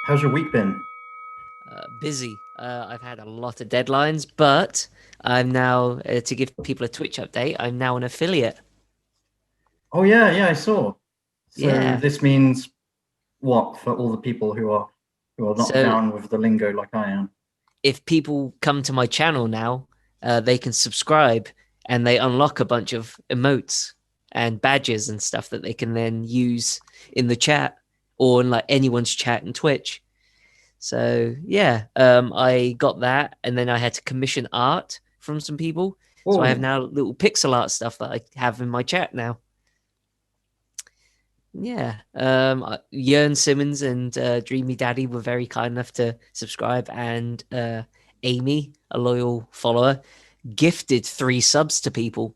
How's your week been? Busy. I've had a lot of deadlines, but I'm now, to give people a Twitch update, I'm now an affiliate. Oh yeah, I saw. So Yeah. this means what for all the people who are not So down with the lingo like I am? if people come to my channel now, they can subscribe and they unlock a bunch of emotes and badges and stuff that they can then use in the chat or in like anyone's chat in Twitch. So yeah, I got that, and then I had to commission art from some people. So I have Oh, now little pixel art stuff that I have in my chat now. Yeah. Jern Simmons and Dreamy Daddy were very kind enough to subscribe, and Amy, a loyal follower, gifted 3 subs to people.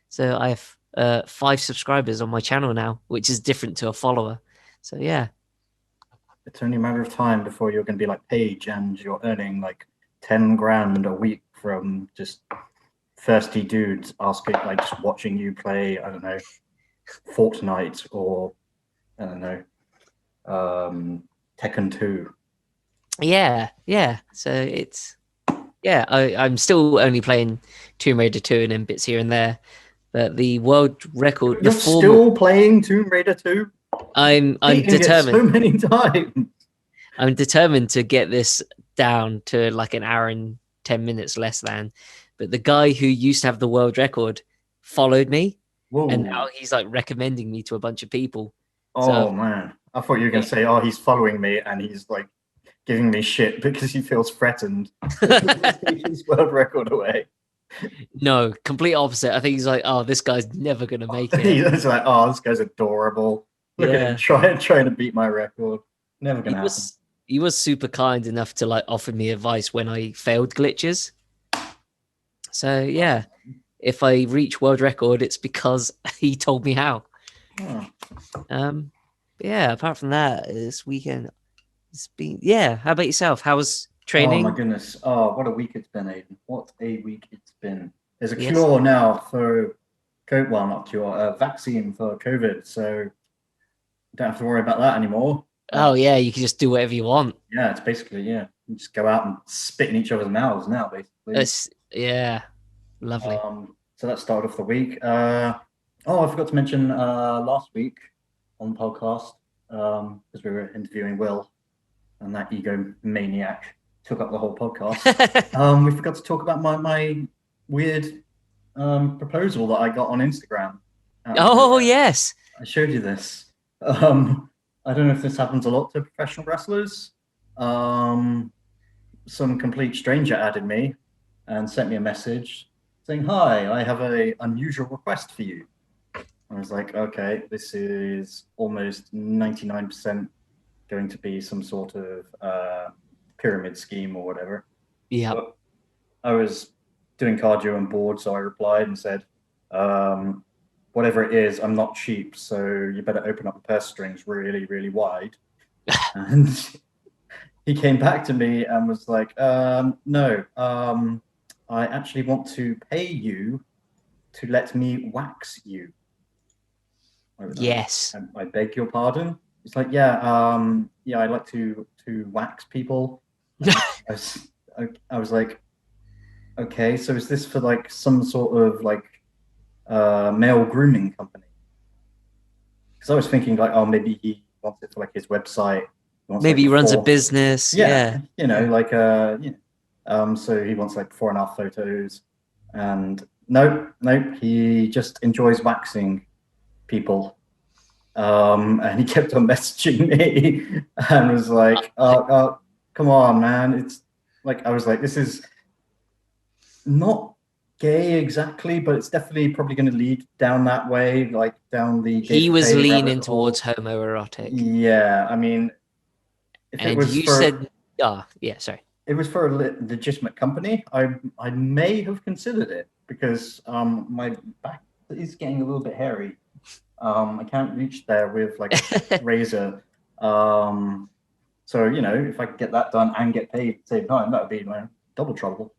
So I have 5 subscribers on my channel now, which is different to a follower. So yeah. it's only a matter of time before you're going to be like Paige and you're earning like 10 grand a week from just thirsty dudes asking, like just watching you play, I don't know, Fortnite or I don't know, Tekken 2. Yeah. So it's yeah, I'm still only playing Tomb Raider 2 and then bits here and there. But the world record, the You're form, still playing Tomb Raider 2? I'm Beating it so determined. many times. I'm determined to get this down to like an hour and 10 minutes less than. But the guy who used to have the world record followed me, and now Whoa. he's like recommending me to a bunch of people. So Oh man, I thought you were yeah. gonna say, "Oh, he's following me and he's like giving me shit because he feels threatened that he's gonna take his world record away." No, complete opposite. I think he's like, oh, this guy's never gonna make it. He's like, "Oh, this guy's adorable. Look at him Yeah. trying to beat my record. Never He gonna happen." was he was super kind enough to like offer me advice when I failed glitches. So Oh, yeah, if I reach world record, it's because he told me how. oh. Um, yeah. Apart from that, this weekend it's been yeah. How about yourself? How was Oh my training? goodness. Oh, what a week it's been, Aiden. What a week it's been. There's a Yes. cure now for COVID. Well, not cure, a vaccine for COVID, so don't have to worry about that anymore. Oh yeah, you can just do whatever you want. Yeah, it's basically, yeah, you just go out and spit in each other's mouths now, basically. It's yeah, lovely. So that started off the week. Oh, I forgot to mention last week on the podcast, because we were interviewing Will and that egomaniac took up the whole podcast. We forgot to talk about my weird proposal that I got on Instagram out of Oh nowhere. yes. I showed you this. Um, I don't know if this happens a lot to professional wrestlers. Um, some complete stranger added me and sent me a message saying, "Hi, I have a unusual request for you." I was like, "Okay, this is almost 99% going to be some sort of pyramid scheme or whatever." Yep. But I was doing cardio and bored, so I replied and said, "Whatever it is, I'm not cheap, so you better open up the purse strings really, really wide." And he came back to me and was like, "No, I actually want to pay you to let me wax you." Yes. I beg your pardon. It's like, yeah, yeah, I like to wax people. And I was, I was like, okay, so is this for like some sort of like male grooming company? Because I was thinking like, oh, maybe he wants it for like his website. He wants like Maybe he runs a before, business. yeah, Yeah. like so he wants like before and after photos, and nope, he just enjoys waxing people. And he kept on messaging me and was like, come on, man. It's like, I was like, this is not gay exactly, but it's definitely probably going to lead down that way, like down the He was gay rabbit leaning towards hole. homoerotic. Yeah, I mean, if it And was you for said, oh, yeah, sorry. it was for a legitimate company, I may have considered it because my back is getting a little bit hairy. I can't reach there with like a razor. Um, so if I could get that done and get paid at the same time, that would be like double trouble.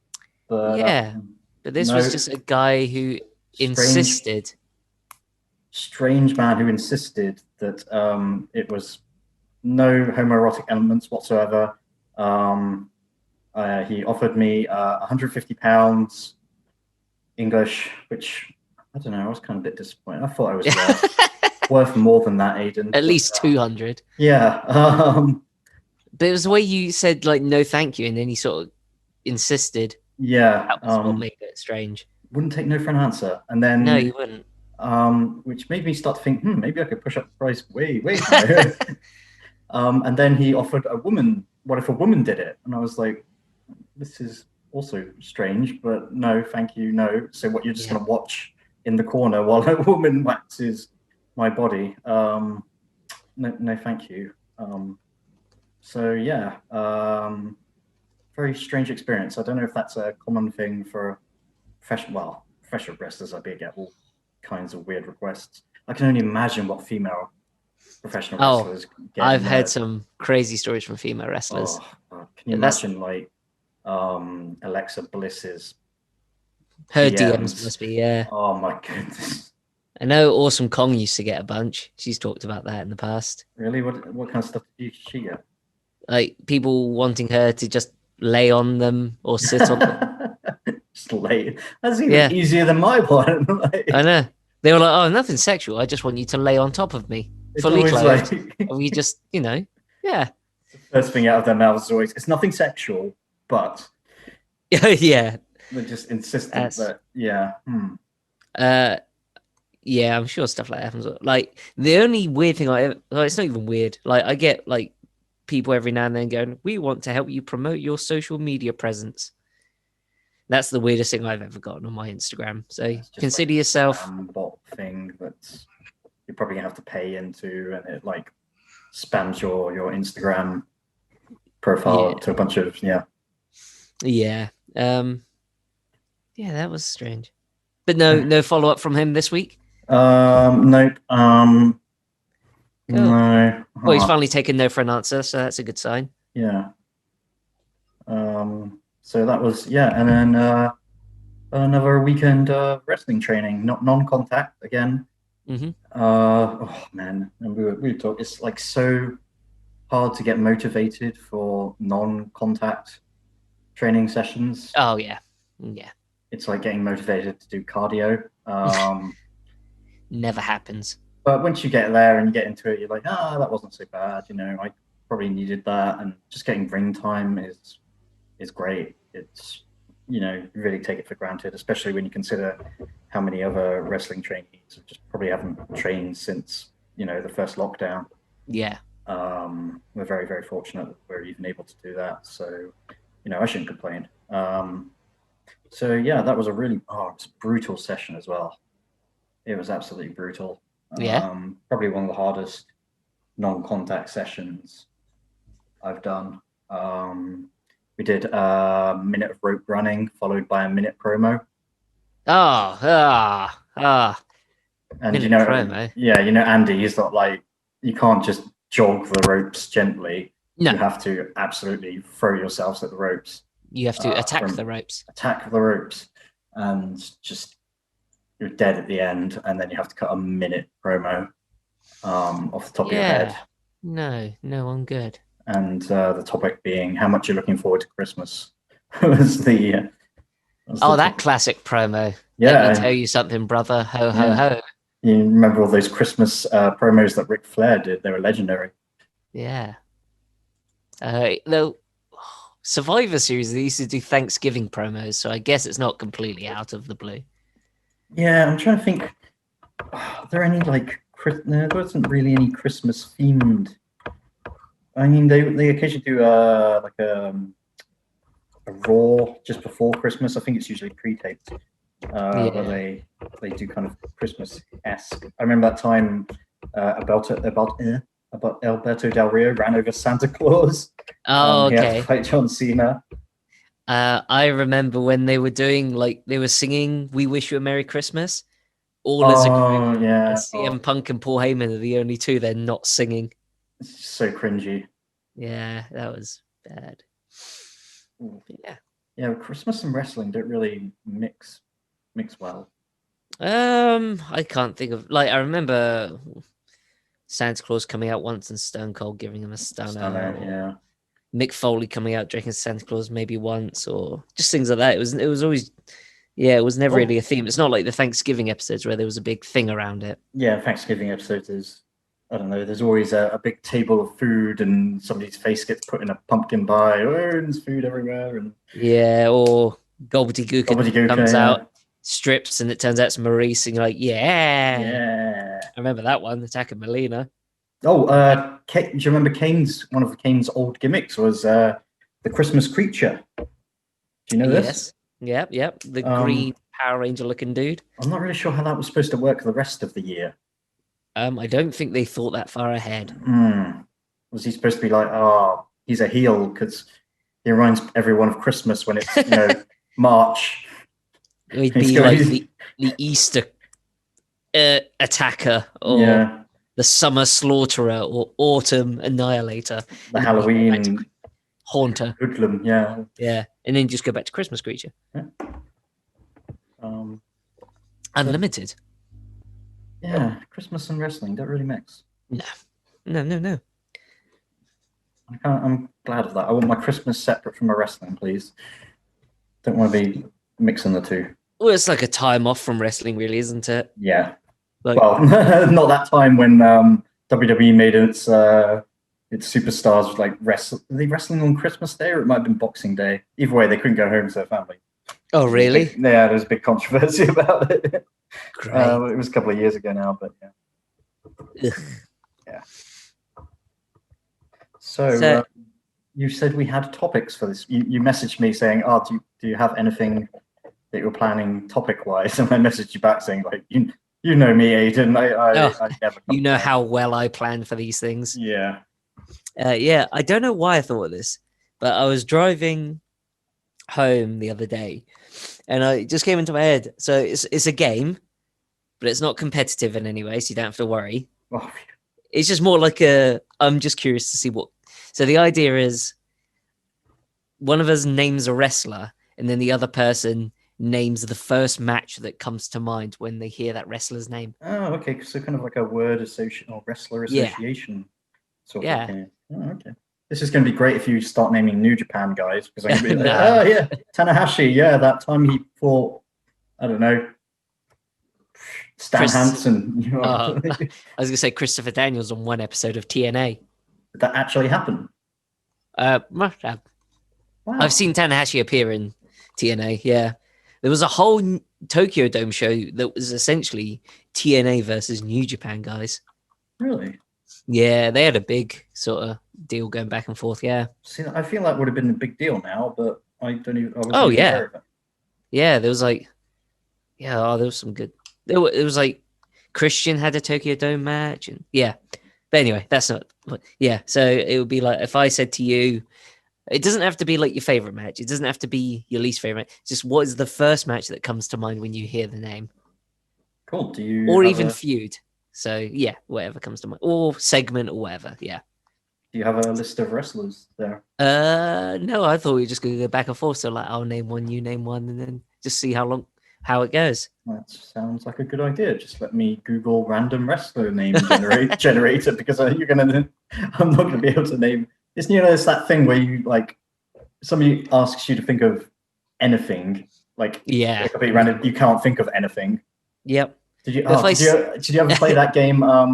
But Yeah. But this was no, just a guy who strange, insisted. strange man who insisted that it was no homoerotic elements whatsoever. He offered me 150 pounds English, which I don't know. I was kind of a bit disappointed. I thought I was worth more than that, Aiden. At least 200. Yeah. But it was the way you said like no thank you, and then he sort of insisted. Yeah. That was what made it strange. Wouldn't take no for an answer. And No, then you wouldn't. which made me start to think, maybe I could push up the price way higher. And then he offered a woman, what if a woman did it? And I was like, this is also strange, but no, thank you, no. So what, you're just going to watch in the corner while a woman waxes my body? No, thank you. So yeah, very strange experience. I don't know if that's a common thing for professional wrestlers. I get all kinds of weird requests. I can only imagine what female professional wrestlers get. I've heard some crazy stories from female wrestlers. Can you imagine like Alexa Bliss's her DMs must be, yeah. Oh my goodness. I know Awesome Kong used to get a bunch. She's talked about that in the past. Really? What kind of stuff did she get? Like people wanting her to just lay on them or sit on them. Just lay. That's even easier than my one. Like, I know. They were like, oh, nothing sexual. I just want you to lay on top of me. Fully clothed. Like... we just, yeah. The first thing out of their mouths is always, it's nothing sexual, but... yeah. They're just insistent that, yeah. Yeah, I'm sure stuff like that happens. Like, the only weird thing it's not even weird. Like, I get, like, people every now and then going, we want to help you promote your social media presence. That's the weirdest thing I've ever gotten on my Instagram. So consider like yourself bot thing that you're probably gonna have to pay into, and it like spams your Instagram profile to a bunch of yeah. That was strange. But no follow up from him this week. Nope. Cool. No. Well, he's finally taken no for an answer, so that's a good sign. Yeah. So that was and then another weekend wrestling training, not non-contact again. Mm-hmm. Oh man, and we were talking. It's like so hard to get motivated for non-contact training sessions. Oh yeah. It's like getting motivated to do cardio. Never happens. But once you get there and you get into it, you're like, that wasn't so bad. I probably needed that, and just getting ring time is great. It's you really take it for granted, especially when you consider how many other wrestling trainees just probably haven't trained since the first lockdown. Yeah. We're very, very fortunate that we're even able to do that. So I shouldn't complain. So yeah, that was a really it's a brutal session as well. It was absolutely brutal. Probably one of the hardest non-contact sessions I've done. We did a minute of rope running followed by a minute promo. And promo. Yeah, Andy, he's not like, you can't just jog the ropes gently. No. You have to absolutely throw yourselves at the ropes. You have to attack the ropes. Attack the ropes, and just you're dead at the end, and then you have to cut a minute promo off the top of your head. No, I'm good. And the topic being how much you're looking forward to Christmas was the that classic promo. Yeah. Let me tell you something, brother. Ho, ho, ho. You remember all those Christmas promos that Ric Flair did? They were legendary. Yeah. The Survivor Series, they used to do Thanksgiving promos, so I guess it's not completely out of the blue. Yeah, I'm trying to think. Are there any there wasn't really any Christmas themed. I mean, they occasionally do a Raw just before Christmas. I think it's usually pre-taped, where they do kind of Christmas-esque. I remember that time Alberto Del Rio ran over Santa Claus. Oh, okay. He had to fight John Cena. I remember when they were doing they were singing "We Wish You a Merry Christmas" all as a group. Yeah. CM Punk and Paul Heyman are the only two they're not singing. It's so cringy. Yeah, that was bad. Yeah, Christmas and wrestling don't really mix well. I can't think of I remember Santa Claus coming out once and Stone Cold giving him a stunner, or Yeah. Mick Foley coming out drinking Santa Claus maybe once, or just things like that. It was always, yeah, it was never really a theme. It's not like the Thanksgiving episodes where there was a big thing around it. Yeah, Thanksgiving episodes is, I don't know, there's always a big table of food and somebody's face gets put in a pumpkin pie. Oh, and there's food everywhere. And Yeah, or Gobbledygooker Gobbledygooker, comes yeah. out, strips, and it turns out it's Maurice, and you're like, yeah. Yeah. I remember that one, Attack of Melina. Oh, do you remember one of Kane's old gimmicks was the Christmas creature? Do you know this? Yes. Yep. The green Power Ranger looking dude. I'm not really sure how that was supposed to work the rest of the year. I don't think they thought that far ahead. Was he supposed to be like, oh, he's a heel because he reminds everyone of Christmas when it's March? He'd be like the Easter attacker, or the summer slaughterer, or autumn annihilator, the Halloween haunter, hoodlum, yeah, and then just go back to Christmas creature. Unlimited. Yeah, Christmas and wrestling don't really mix. No. I'm glad of that. I want my Christmas separate from my wrestling, please. Don't want to be mixing the two. Well, it's like a time off from wrestling, really, isn't it? Yeah. Like, well, not that time when WWE made its superstars like wrestle. Were they wrestling on Christmas Day, or it might have been Boxing Day? Either way, they couldn't go home to their family. Oh, really? Yeah, there was a big controversy about it. Great. It was a couple of years ago now, but yeah. Yeah. So you said we had topics for this. You messaged me saying, "Oh, do you have anything that you're planning topic-wise?" And I messaged you back saying, like, you know me, Aiden. I never. You know how well I plan for these things. Yeah. Yeah. I don't know why I thought of this, but I was driving home the other day, and it just came into my head. So it's a game, but it's not competitive in any way, so you don't have to worry. Oh. It's just more like I'm just curious to see what. So the idea is one of us names a wrestler, and then the other person names the first match that comes to mind when they hear that wrestler's name. Oh, okay. So kind of like a word association or wrestler association sort of thing. Oh, okay. This is going to be great if you start naming New Japan guys, because I can be like, oh yeah, Tanahashi, yeah, that time he fought, I don't know, Stan Hansen. I was going to say Christopher Daniels on one episode of TNA. Did that actually happen? Must have. Wow. I've seen Tanahashi appear in TNA, yeah. There was a whole Tokyo Dome show that was essentially TNA versus New Japan guys. Really? Yeah, they had a big sort of deal going back and forth, yeah. See, I feel that would have been a big deal now, but I don't even... Yeah, there was like... Yeah, there was some good... It was like Christian had a Tokyo Dome match, and yeah. But anyway, that's not... Yeah, so it would be like if I said to you... It doesn't have to be like your favorite match. It doesn't have to be your least favorite match. Just what is the first match that comes to mind when you hear the name? Cool. Do you or even feud? So yeah, whatever comes to mind, or segment or whatever. Yeah. Do you have a list of wrestlers there? No, I thought we were just going to go back and forth. So like, I'll name one, you name one, and then just see how it goes. That sounds like a good idea. Just let me Google random wrestler name generator, because I'm not going to be able to name. It's that thing where you like somebody asks you to think of anything, like it could be random. You can't think of anything. Yep. Did you ever play that game? I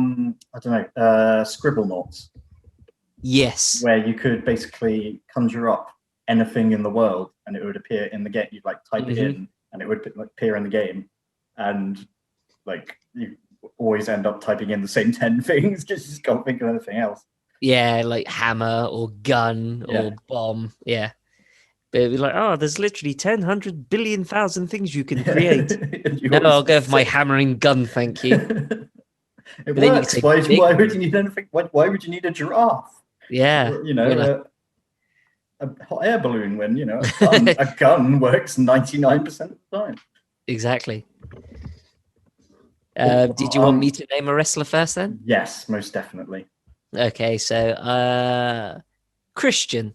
don't know, Scribblenauts. Yes. Where you could basically conjure up anything in the world, and it would appear in the game. You'd like type it in, and it would appear in the game, and like you always end up typing in the same 10 things because you just can't think of anything else. Yeah, like hammer or gun or bomb. Yeah. But it'd be like, oh, there's literally 10, 100 billion thousand things you can create. No, I'll go for my hammering gun, thank you. It works. Why would you need anything? Why would you need a giraffe? Yeah. Or, a hot air balloon when, a gun works 99% of the time. Exactly. Did you want me to name a wrestler first then? Yes, most definitely. Okay, so Christian.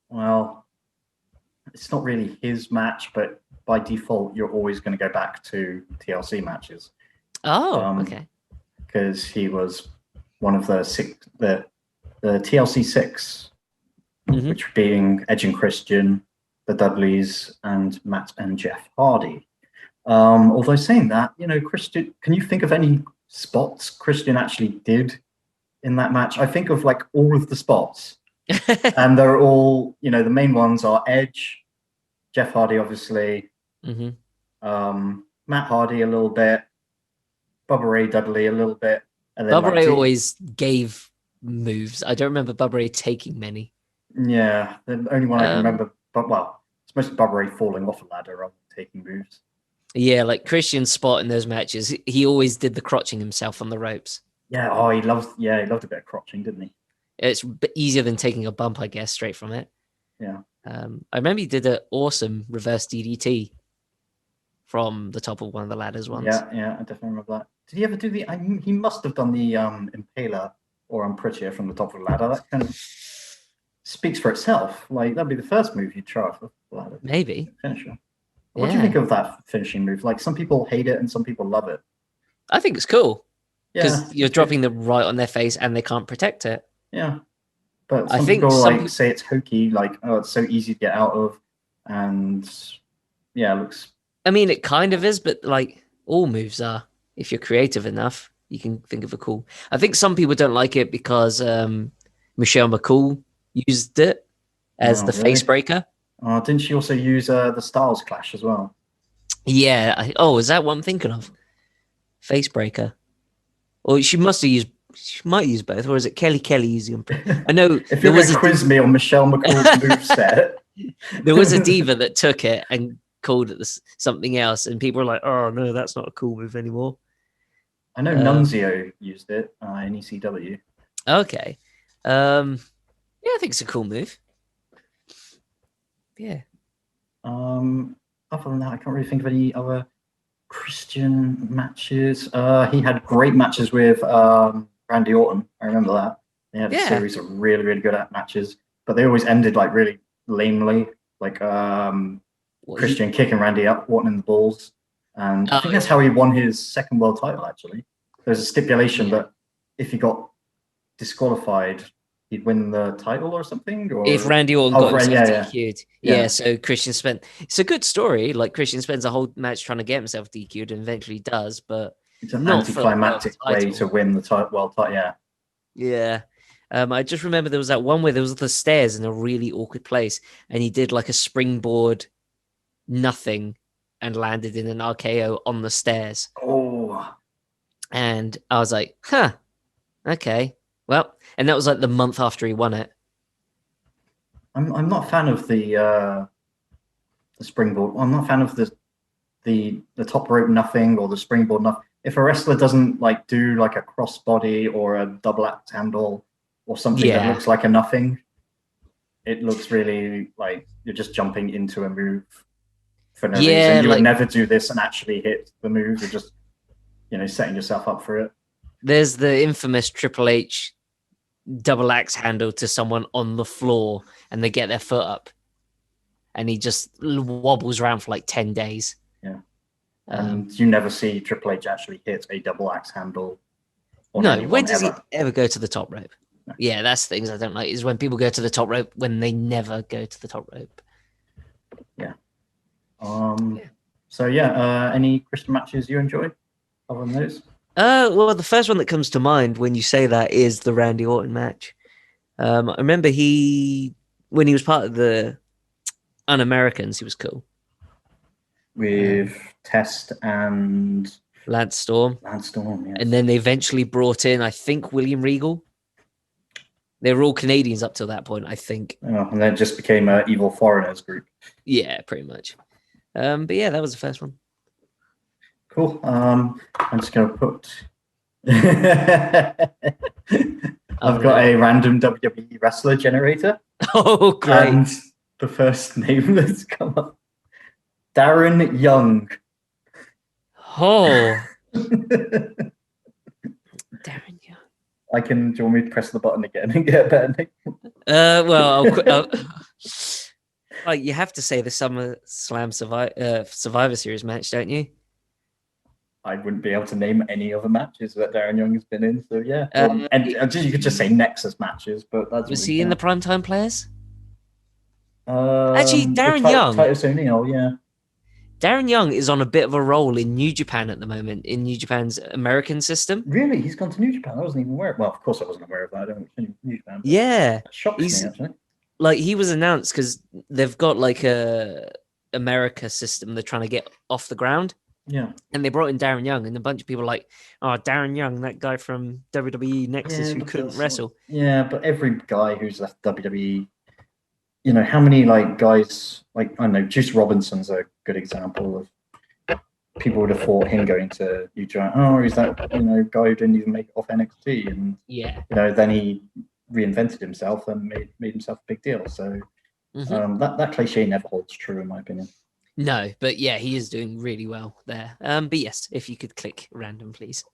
Well, it's not really his match, but by default, you're always going to go back to TLC matches. Oh, okay. because he was one of the TLC 6, Mhm. which being Edge and Christian, the Dudleys, and Matt and Jeff Hardy. Although saying that, Christian, can you think of any spots Christian actually did in that match? I think of like all of the spots, and they're all, the main ones are Edge, Jeff Hardy, obviously, Mhm. Matt Hardy a little bit, Bubba Ray Dudley a little bit, and then Bubba like Ray always gave moves. I don't remember Bubba Ray taking many. yeah, the only one I can Um, remember, but well, it's mostly Bubba Ray falling off a ladder rather than taking moves. Yeah, like Christian's spot in those matches, he always did the crotching himself on the ropes. Yeah, he loved a bit of crotching, didn't he? It's easier than taking a bump, I guess, straight from it. Yeah. I remember he did an awesome reverse DDT from the top of one of the ladders once. Yeah, I definitely remember that. Did he ever do he must have done the Impaler, or I'm prettier, from the top of the ladder. That kind of speaks for itself. Like, that'd be the first move you'd try off the ladder. Maybe. Finisher. What do you think of that finishing move? Like, some people hate it and some people love it. I think it's cool because Yeah, you're dropping them right on their face and they can't protect it. yeah. But I some think people some say it's hokey, like, oh, it's so easy to get out of, and yeah, it looks. I mean, it kind of is, but like all moves are. If you're creative enough, you can think of a cool. I think some people don't like it because Michelle McCool used it as Oh, the really? face breaker. Didn't she also use the Styles Clash as well? Yeah. Is that what I'm thinking of? Face breaker. Or she must have used. She might use both, or is it Kelly using them? I know If you're going to quiz me on Michelle McCool's moveset, there was a diva that took it and called it something else, and people were like, "Oh no, that's not a cool move anymore." I know Nunzio used it in ECW. Okay, yeah, I think it's a cool move. Yeah. Other than that, I can't really think of any other Christian matches. He had great matches with Randy Orton. I remember that. They had a series of really, really good matches, but they always ended like really lamely, like Christian kicking Randy Orton in the balls. And I think that's how he won his second world title, actually. There's a stipulation that if he got disqualified, he'd win the title or something. Or if Randy Orton got himself DQ'd. Yeah, so Christian it's a good story. Like, Christian spends a whole match trying to get himself DQ'd and eventually does, but it's an anticlimactic way to win the world title. Yeah. Yeah. I just remember there was that one where there was the stairs in a really awkward place, and he did like a springboard nothing and landed in an RKO on the stairs. Oh. And I was like, huh, okay. Well, and that was like the month after he won it. I'm not a fan of the springboard. I'm not a fan of the top rope nothing or the springboard nothing. If a wrestler doesn't like do like a crossbody or a double axe handle or something that looks like a nothing, it looks really like you're just jumping into a move for no reason. You would never do this and actually hit the move. You're just, setting yourself up for it. There's the infamous Triple H double axe handle to someone on the floor, and they get their foot up, and he just wobbles around for like 10 days. Yeah. And you never see Triple H actually hit a double axe handle. No, when does he ever go to the top rope? No. Yeah, that's things I don't like, is when people go to the top rope when they never go to the top rope. Yeah. So any Christian matches you enjoyed other than those? Well, the first one that comes to mind when you say that is the Randy Orton match. I remember when he was part of the Un-Americans, he was cool. With Test and Lance Storm. Yes. And then they eventually brought in, I think, William Regal. They were all Canadians up till that point, I think. Oh, and then it just became an Evil Foreigners group. Yeah, pretty much. But yeah, that was the first one. Cool. I'm just going to put... I've got a random WWE wrestler generator. Oh, great. And the first name that's come up, Darren Young. Oh. Darren Young. Do you want me to press the button again and get a better name? Well, you have to say the SummerSlam Survivor Series match, don't you? I wouldn't be able to name any other matches that Darren Young has been in. So yeah, you could just say Nexus matches, but that's Was what he in the primetime players? Actually, Darren Young. Titus O'Neil, yeah. Darren Young is on a bit of a roll in New Japan at the moment, in New Japan's American system. Really? He's gone to New Japan? I wasn't even aware. Well, of course I wasn't aware of that. I don't watch New Japan. Yeah. That shocks me, actually. Like, he was announced because they've got like a America system they're trying to get off the ground. Yeah. And they brought in Darren Young, and a bunch of people like, oh, Darren Young, that guy from WWE Nexus who couldn't wrestle. Yeah, but every guy who's left WWE, you know, how many like guys, like, I don't know, Juice Robinson's a good example of people would have thought him going to New Japan. Oh, he's that, you know, guy who didn't even make it off NXT. And, yeah, you know, then he reinvented himself and made himself a big deal. So that cliche never holds true, in my opinion. No, but yeah, he is doing really well there. But yes, if you could click random, please.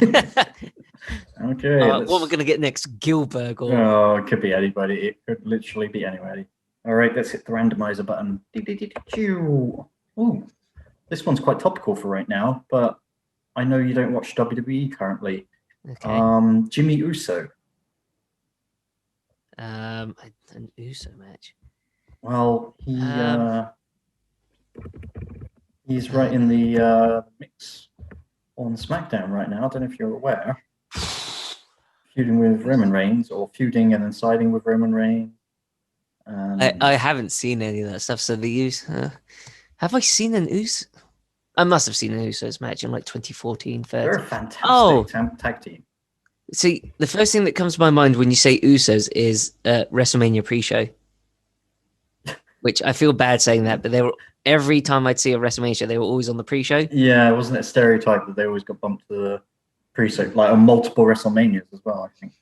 Okay. What we're going to get next, Gilbert? Or... Oh, it could be anybody. It could literally be anybody. All right, let's hit the randomizer button. Oh, this one's quite topical for right now, but I know you don't watch WWE currently. Okay. Jimmy Uso. An Uso match. Well, he's right in the mix on SmackDown right now. I don't know if you're aware. Feuding with Roman Reigns, or feuding and then siding with Roman Reigns. I haven't seen any of that stuff. So the Uso, have I seen an Uso? I must have seen an Usos match in like 2014. They're a fantastic tag team. See, the first thing that comes to my mind when you say Usos is WrestleMania pre-show, which I feel bad saying that, but they were every time I'd see a WrestleMania show, they were always on the pre-show. Yeah, wasn't it a stereotype that they always got bumped to the pre-show, like on multiple WrestleManias as well, I think.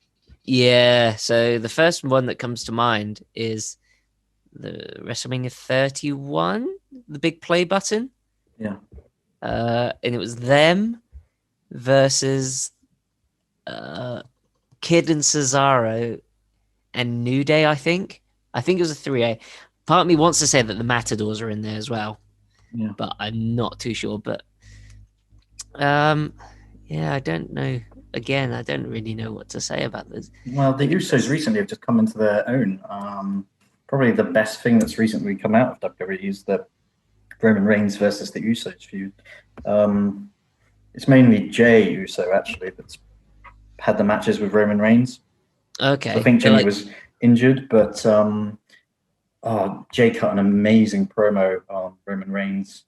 Yeah, so the first one that comes to mind is the WrestleMania 31, the big play button. Yeah. And it was them versus Kid and Cesaro and New Day, I think. I think it was a 3A. Part of me wants to say that the Matadors are in there as well. Yeah. But I'm not too sure. But yeah, I don't know. Again, I don't really know what to say about this. Well, the Usos recently have just come into their own. Probably the best thing that's recently come out of WWE is the Roman Reigns versus the Usos feud. It's mainly Jey Uso, actually, that's had the matches with Roman Reigns. Okay. So I think Jimmy was injured, but Jey cut an amazing promo on Roman Reigns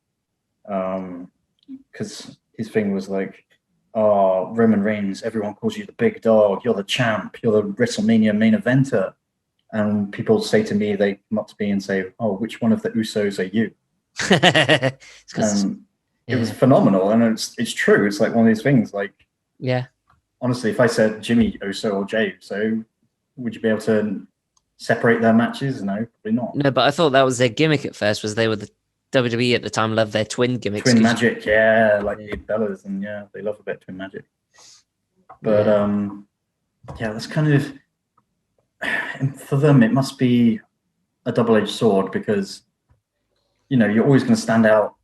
because his thing was like, oh, Roman Reigns, everyone calls you the big dog. You're the champ. You're the WrestleMania main eventer. And people say to me, they come up to me and say, oh, which one of the Usos are you? It was phenomenal. And it's true. It's like one of these things. Like, yeah. Honestly, if I said Jimmy Uso or Jey Uso, would you be able to separate their matches? No, probably not. No, but I thought that was their gimmick at first, was they were the WWE at the time loved their twin gimmicks. Twin magic, yeah, like the Bellas, and yeah, they love a bit of twin magic. But yeah, that's kind of, for them, it must be a double-edged sword because, you know, you're always going to stand out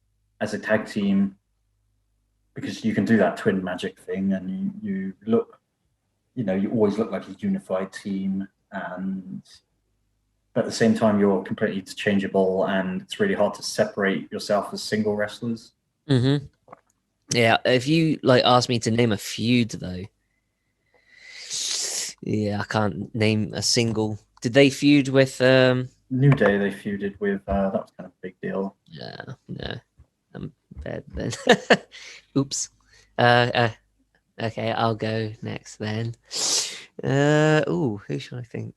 as a tag team because you can do that twin magic thing, and you look, you know, you always look like a unified team, but at the same time, you're completely interchangeable, and it's really hard to separate yourself as single wrestlers. Mm-hmm. Yeah, if you like ask me to name a feud, though, yeah, I can't name a single. Did they feud with New Day? They feuded with. That was kind of a big deal. Yeah, no, I'm bad then. Oops. Okay, I'll go next then. Who should I think?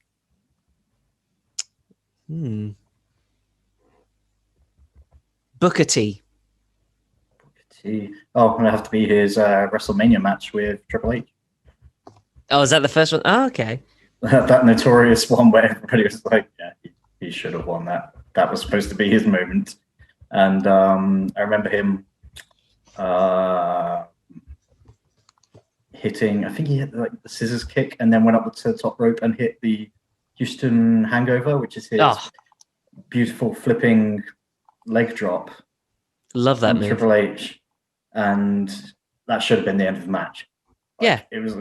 Booker T. Oh, gonna have to be his WrestleMania match with Triple H. Oh, is that the first one? Oh, okay. That notorious one where everybody was like, yeah, he should have won that. That was supposed to be his moment. And I remember him hitting, I think he hit like the scissors kick and then went up to the top rope and hit the Houston Hangover, which is his beautiful flipping leg drop. Love that move. Triple H. And that should have been the end of the match. Yeah. It was,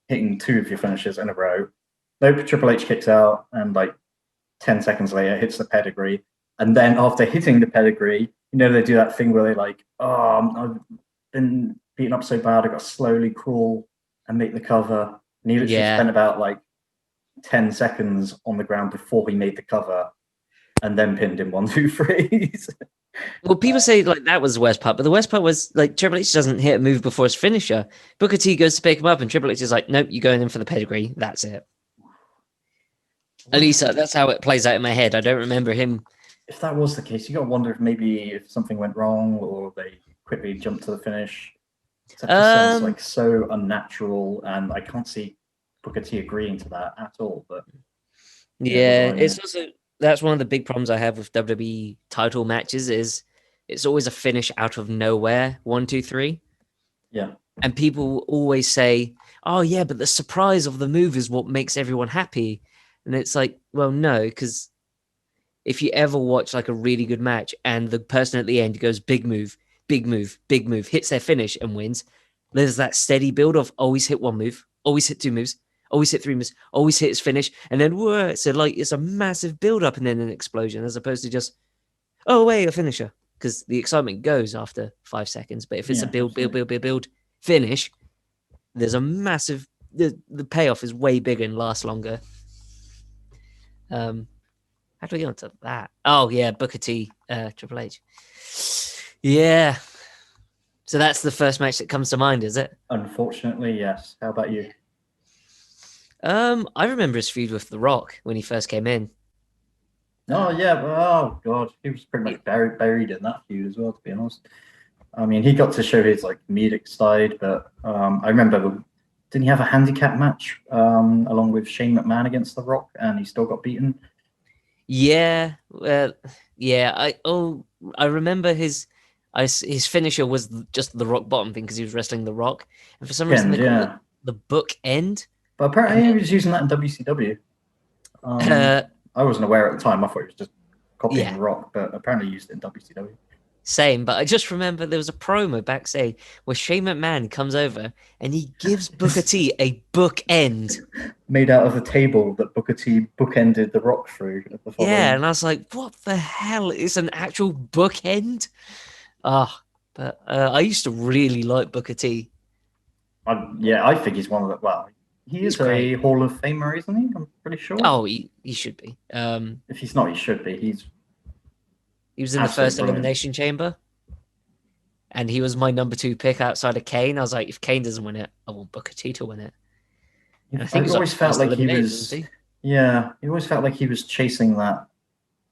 hitting 2 of your finishes in a row. Nope, Triple H kicks out, and like 10 seconds later hits the pedigree. And then after hitting the pedigree, they do that thing where they like, oh, I've been beaten up so bad, I got to slowly crawl and make the cover. And he literally spent about like 10 seconds on the ground before he made the cover, and then pinned him 1, 2, 3. Well, people say like that was the worst part, but the worst part was like Triple H doesn't hit a move before his finisher. Booker T goes to pick him up, and Triple H is like, "Nope, you're going in for the pedigree. That's it." At least that's how it plays out in my head. I don't remember him. If that was the case, you got to wonder if maybe something went wrong, or they quickly jumped to the finish. It just sounds like so unnatural, and I can't see Booker T agreeing to that at all. But yeah, it's also that's one of the big problems I have with WWE title matches is it's always a finish out of nowhere, 1, 2, 3. Yeah, and people always say, "Oh yeah, but the surprise of the move is what makes everyone happy," and it's like, well, no, because if you ever watch like a really good match and the person at the end goes big move, big move, big move, hits their finish and wins, there's that steady build of always hit 1 move, always hit 2 moves, always hit 3 moves, always hit his finish, and then whoa, so like it's a massive build up and then an explosion, as opposed to just, oh wait, a finisher, because the excitement goes after 5 seconds. But if it's a build, finish, there's a massive the payoff is way bigger and lasts longer. How do we get onto that? Oh yeah, Booker T, Triple H. Yeah. So that's the first match that comes to mind, is it? Unfortunately, yes. How about you? I remember his feud with The Rock when he first came in. Oh yeah, oh god, he was pretty much buried in that feud as well, to be honest. I mean, he got to show his like comedic side, but I remember, didn't he have a handicap match along with Shane McMahon against The Rock, and he still got beaten? Yeah, yeah. I remember his finisher was just the rock bottom thing because he was wrestling The Rock, and for some reason they called it the book end. But apparently he was using that in WCW. I wasn't aware at the time. I thought he was just copying The Rock, but apparently he used it in WCW. Same, but I just remember there was a promo backstage where Shane McMahon comes over and he gives Booker T a bookend made out of a table that Booker T bookended The Rock through. Yeah, and I was like, "What the hell? It's an actual bookend?" But I used to really like Booker T. I think he's one of the. Well, he is a Hall of Famer, isn't he? I'm pretty sure. Oh, he should be. If he's not, he should be. He was in the first Elimination Chamber, and he was my number 2 pick outside of Kane. I was like, if Kane doesn't win it, I want Booker T to win it. I think he always felt like he was. Yeah, he always felt like he was chasing that.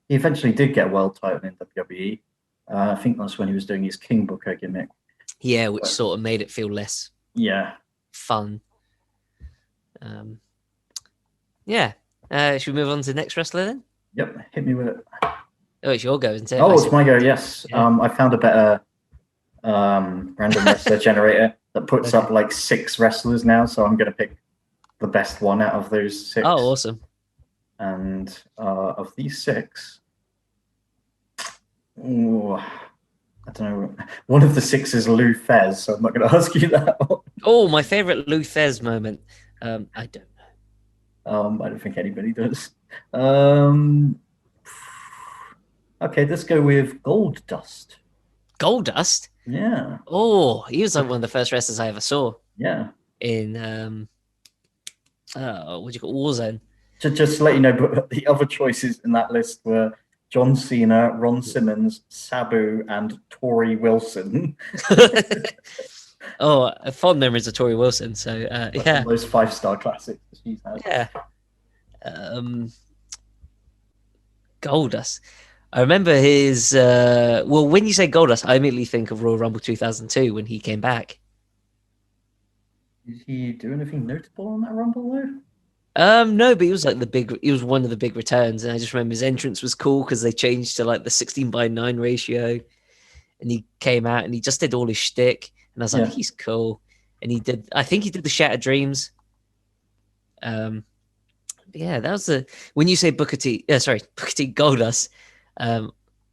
He eventually did get a world title in WWE. I think that's when he was doing his King Booker gimmick. Yeah, which sort of made it feel less fun. Yeah. Should we move on to the next wrestler then? Yep, hit me with it. Oh, it's your go, isn't it? Oh, it's my go, yes. Yeah. I found a better random wrestler generator that puts up like 6 wrestlers now, so I'm going to pick the best one out of those 6. Oh, awesome. And of these 6, I don't know. One of the 6 is Lou Thesz, so I'm not going to ask you that one. Oh, my favorite Lou Thesz moment. I don't know. I don't think anybody does. Okay, let's go with Goldust. Goldust? Yeah. Oh, he was like one of the first wrestlers I ever saw. Yeah. In what do you call Warzone? Just to let you know, but the other choices in that list were John Cena, Ron Simmons, Sabu, and Tori Wilson. Oh, fond memories of Tori Wilson. So yeah, those 5-star classics she's had. Yeah. Goldust. I remember his. Well, when you say Goldust, I immediately think of Royal Rumble 2002 when he came back. Did he do anything notable on that Rumble though? No, but he was like he was one of the big returns, and I just remember his entrance was cool because they changed to like the 16:9 ratio, and he came out and he just did all his shtick, and I was like, he's cool. And I think he did the Shattered Dreams. Yeah, that was when you say Booker T Goldust,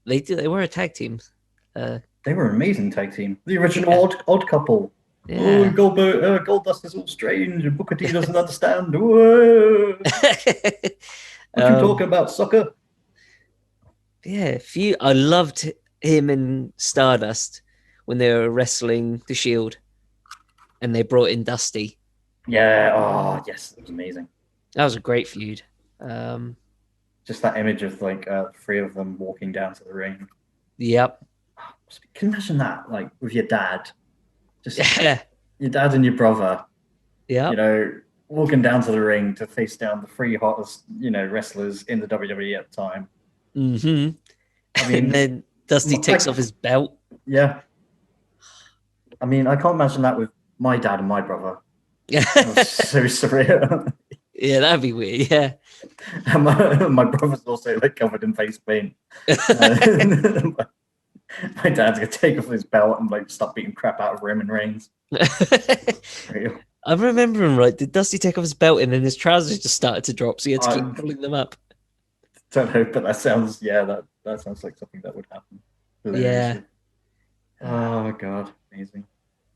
they were a tag team. They were an amazing tag team. The original Yeah. odd couple. Oh, Yeah. Goldust is all strange, and Booker T doesn't understand. Whoa, what you talking about, sucker? Yeah, few. I loved him in Stardust when they were wrestling the Shield, and they brought in Dusty. Yeah. Oh, yes, it was amazing. That was a great feud. Um, Just that image of like three of them walking down to the ring. yep. Can you imagine that, like with your dad, just Yeah. your dad and your brother, Yep. you know, walking down to the ring to face down the three hottest, wrestlers in the WWE at the time. Mm-hmm. I mean, And then Dusty takes off his belt. Yeah. I mean, I can't imagine that with my dad and my brother. Yeah. That was so surreal. Yeah, that'd be weird. Yeah. And my brother's also like covered in face paint. My dad's gonna take off his belt and like start beating crap out of Roman Reigns. Real. I'm remembering right. Did Dusty take off his belt and then his trousers just started to drop, so he had to keep pulling them up? Don't know, but that sounds that sounds like something that would happen. Yeah. Oh god, amazing.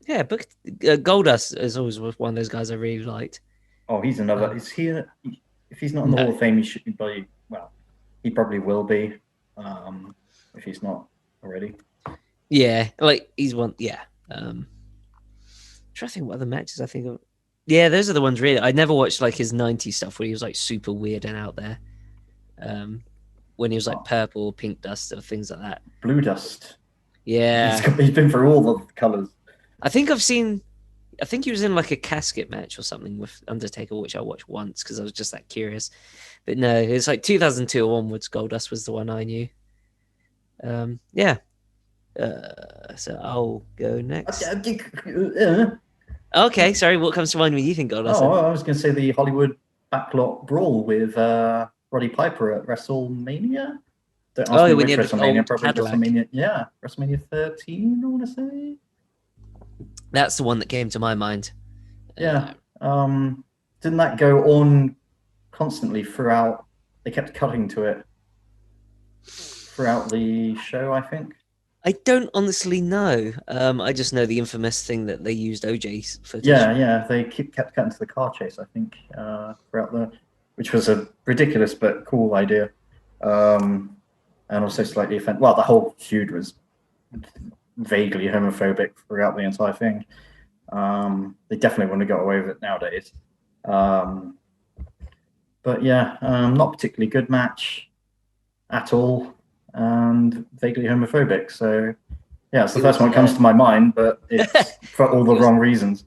Yeah, but Goldust is always one of those guys I really liked. Oh, he's another. Is he? If he's not in the No. Hall of Fame, he should be. Well, he probably will be. If he's not already. Yeah, like he's one. Yeah. Trying to think what other matches I think of. Yeah, those are the ones really. I never watched like his '90s stuff where he was like super weird and out there. When he was like purple, pink dust, or things like that. Blue Dust. Yeah, He's been through all the colors. I think he was in like a casket match or something with Undertaker, which I watched once because I was just that curious. But no, it's like 2002 onwards. Goldust was the one I knew. Yeah. So I'll go next. Okay, sorry. What comes to mind when you think Goldust? I was going to say the Hollywood backlot brawl with Roddy Piper at WrestleMania. Don't ask me when which he had the WrestleMania. gold Probably Cadillac. WrestleMania. Yeah, WrestleMania 13. I want to say. That's the one that came to my mind. Yeah. Didn't that go on constantly throughout? They kept cutting to it throughout the show, I think. I don't honestly know. I just know the infamous thing that they used OJ's footage. Yeah. They kept cutting to the car chase, I think, throughout which was a ridiculous but cool idea. And also slightly offensive. Well, the whole feud was vaguely homophobic throughout the entire thing. They definitely wouldn't have got away with it nowadays. But yeah, not particularly good match at all, and vaguely homophobic. So yeah, it's the first one that comes to my mind, but it's for all the wrong reasons.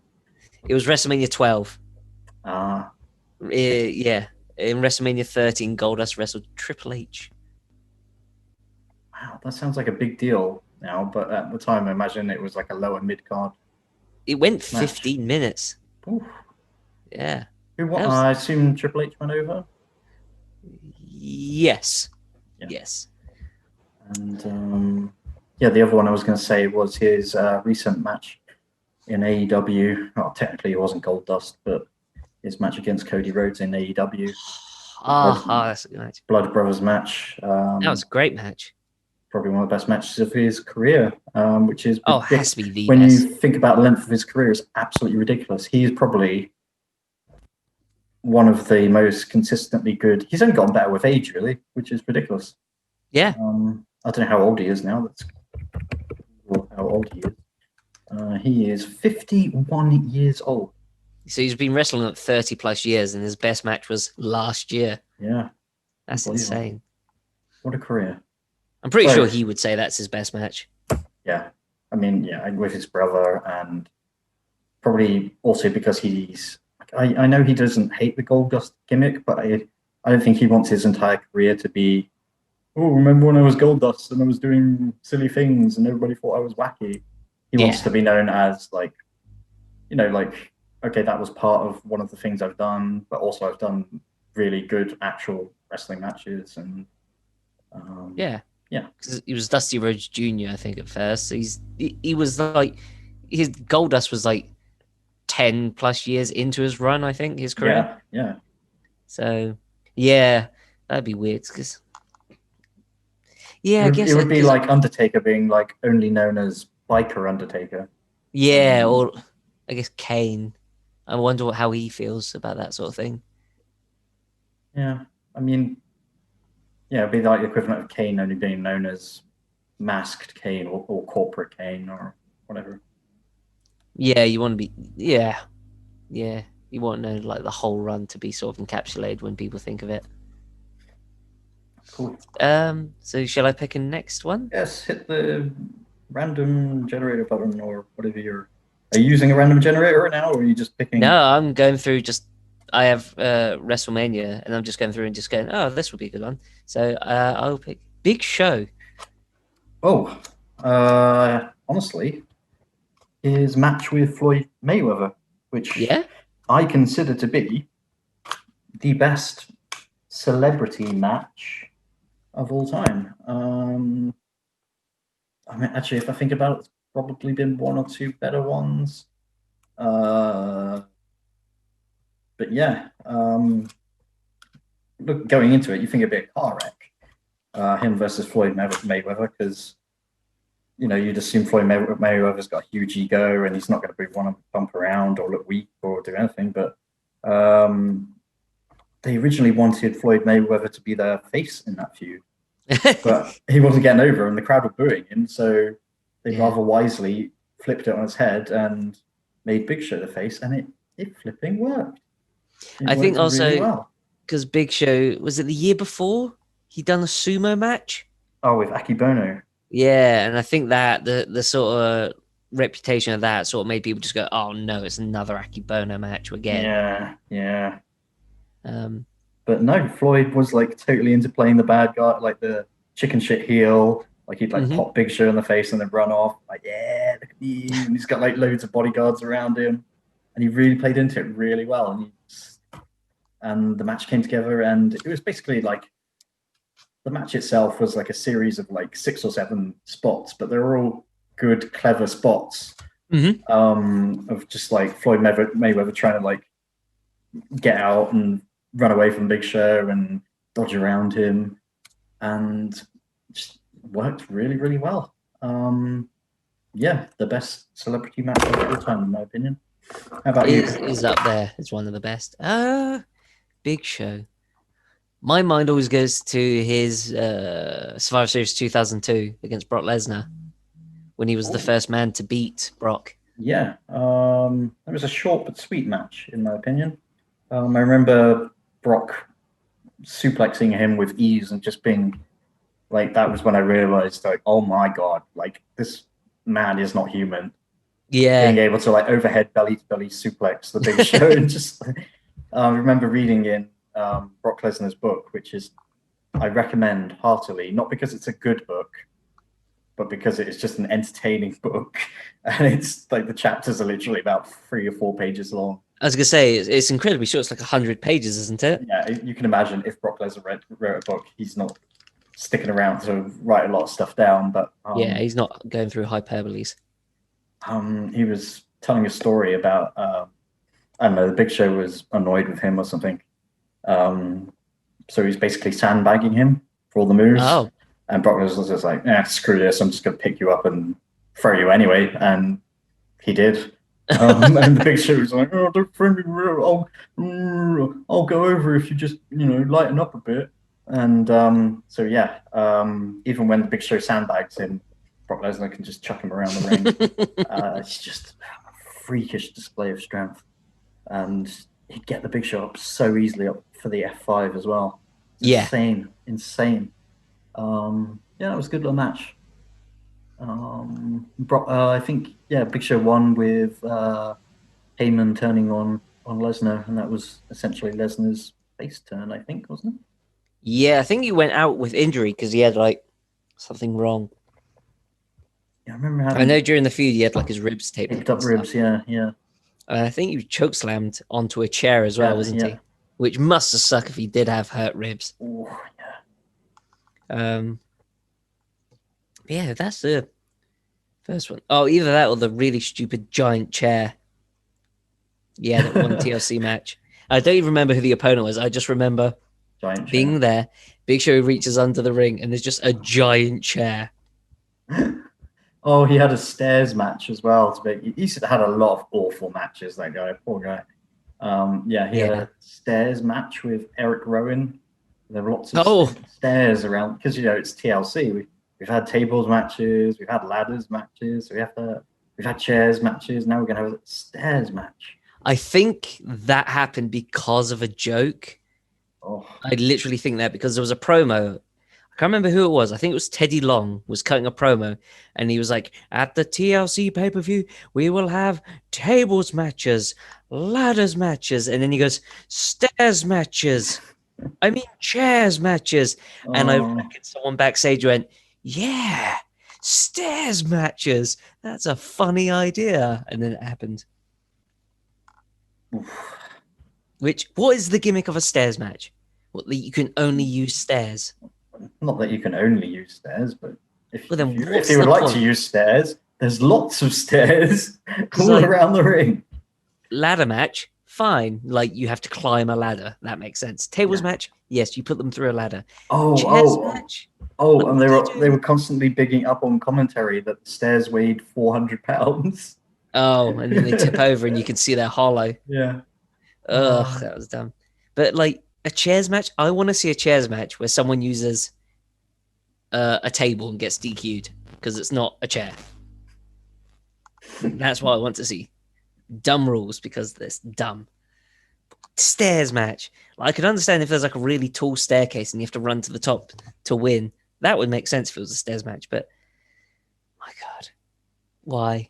It was WrestleMania 12. Ah, Yeah. In WrestleMania 13, Goldust wrestled Triple H. wow, that sounds like a big deal now, but at the time, I imagine it was like a lower mid card. It went 15 minutes. Oof. Yeah. Who won? I assume Triple H went over. Yes. Yeah. Yes. And the other one I was going to say was his recent match in AEW. Well, technically it wasn't Goldust, but his match against Cody Rhodes in AEW. That's a good match. Blood Brothers match. That was a great match. Probably one of the best matches of his career, which is it has to be the when best. you think about the length of his career, it's absolutely ridiculous. He is probably one of the most consistently good. He's only gotten better with age, really, which is ridiculous. Yeah. I don't know how old he is now. That's how old he is. He is 51 years old. So he's been wrestling like 30 plus years, and his best match was last year. Yeah. That's insane. What a career. I'm pretty sure he would say that's his best match. Yeah. I mean, yeah, with his brother, and probably also because I know he doesn't hate the Goldust gimmick, but I don't think he wants his entire career to be, oh, remember when I was Goldust and I was doing silly things and everybody thought I was wacky. He wants to be known as like, okay, that was part of one of the things I've done, but also I've done really good actual wrestling matches. And yeah, because he was Dusty Rhodes Jr. I think at first. He was like, his Goldust was like 10 plus years into his run, I think, his career. Yeah. So yeah, that'd be weird because Yeah, I guess It would be 'cause- like Undertaker being like only known as Biker Undertaker. yeah, or I guess Kane. I wonder how he feels about that sort of thing. Yeah, I mean, yeah, it'd be like the equivalent of Kane only being known as Masked Kane or Corporate Kane or whatever. Yeah, you want to be. Yeah, yeah. You want to know like the whole run to be sort of encapsulated when people think of it. Cool. So shall I pick a next one? Yes, hit the random generator button or whatever you're. Are you using a random generator right now, or are you just picking? No, I'm going through just. I have WrestleMania, and I'm just going through and just going, oh, this will be a good one. So I'll pick Big Show. Oh, honestly, his match with Floyd Mayweather, which Yeah, I consider to be the best celebrity match of all time. I mean, actually, if I think about it, it's probably been one or two better ones. But yeah, look, going into it, you think it'd be a car wreck, him versus Floyd Mayweather, because you'd assume Floyd Mayweather's got a huge ego and he's not going to want to bump around or look weak or do anything. But they originally wanted Floyd Mayweather to be their face in that feud, but he wasn't getting over and the crowd were booing him. So they rather wisely flipped it on its head and made Big Show the face, and it flipping worked. I think worked also really well. because Big Show was it the year before he done a sumo match. Oh, with Akibono. Yeah, and I think that the sort of reputation of that sort of made people just go, "Oh no, it's another Akibono match we're getting." Yeah. Um, But no, Floyd was like totally into playing the bad guy, like the chicken shit heel. Like he'd like pop Big Show in the face and then run off. Like, yeah, look at me. And he's got like loads of bodyguards around him. And he really played into it really well. And the match came together, and it was basically like the match itself was like a series of like 6 or 7 spots, but they were all good, clever spots. Of just like Floyd Mayweather trying to like get out and run away from Big Show and dodge around him, and just worked really, really well. Yeah, the best celebrity match of all time, in my opinion. How about you? is up there. It's one of the best. Big Show. My mind always goes to his Survivor Series 2002 against Brock Lesnar when he was the first man to beat Brock. Yeah, it was a short but sweet match, in my opinion. I remember Brock suplexing him with ease and just being like, that was when I realized, like, oh my God, like this man is not human. Yeah. Being able to like overhead belly to belly suplex the Big Show. And just, I remember reading in Brock Lesnar's book, which is, I recommend heartily, not because it's a good book, but because it's just an entertaining book. And it's like the chapters are literally about 3 or 4 pages long. I was gonna say it's incredibly short. It's like 100 pages, isn't it? Yeah, you can imagine if Brock Lesnar wrote a book, he's not sticking around to write a lot of stuff down. But yeah, he's not going through hyperboles. He was telling a story about I don't know, the Big Show was annoyed with him or something. So he's basically sandbagging him for all the moves. Oh. And Brock was just like, screw this, I'm just going to pick you up and throw you anyway. And he did. And the Big Show was like, oh, don't throw me, I'll go over if you just, lighten up a bit. And so, yeah, even when the Big Show sandbags him, Brock Lesnar can just chuck him around the ring. It's just a freakish display of strength. And he'd get the Big Show up so easily up for the F5 as well. Yeah. Insane. Yeah, it was a good little match. I think, Big Show won with Heyman turning on Lesnar, and that was essentially Lesnar's face turn, I think, wasn't it? Yeah, I think he went out with injury because he had like something wrong. Yeah, I remember I know during the feud he had like his ribs taped up ribs. Yeah. I think he chokeslammed onto a chair as well, wasn't he? Which must have sucked if he did have hurt ribs. Oh, yeah. Yeah, that's the first one. Oh, either that or the really stupid giant chair. Yeah, that one TLC match. I don't even remember who the opponent was. I just remember Giant chair. Being there, Big Show reaches under the ring and there's just a giant chair. Oh, he had a stairs match as well. He's had a lot of awful matches, that guy. Poor guy. Yeah, he had a stairs match with Eric Rowan. There were lots of stairs around because it's TLC. We've had tables matches, we've had ladders matches, we've had chairs matches. Now we're gonna have a stairs match. I think that happened because of a joke. Oh. I literally think that because there was a promo. I can't remember who it was. I think it was Teddy Long was cutting a promo, and he was like, "At the TLC pay-per-view, we will have tables matches, ladders matches," and then he goes, "Stairs matches. I mean chairs matches." And I reckon someone backstage went, "Yeah, stairs matches. That's a funny idea." And then it happened. What is the gimmick of a stairs match? What, that you can only use stairs? Not that you can only use stairs, but if what's you would the like point? to use stairs, there's lots of stairs all around the ring. Ladder match, fine. Like you have to climb a ladder. That makes sense. Tables match, yes, you put them through a ladder. Chairs match. And they were constantly bigging up on commentary that the stairs weighed 400 pounds. Oh, and then they tip over and you can see they're hollow. Yeah. Ugh, that was dumb. But like a chairs match, I want to see a chairs match where someone uses a table and gets DQ'd because it's not a chair. That's what I want to see. Dumb rules because it's dumb. Stairs match. Like, I could understand if there's like a really tall staircase and you have to run to the top to win. That would make sense if it was a stairs match. But my God, why?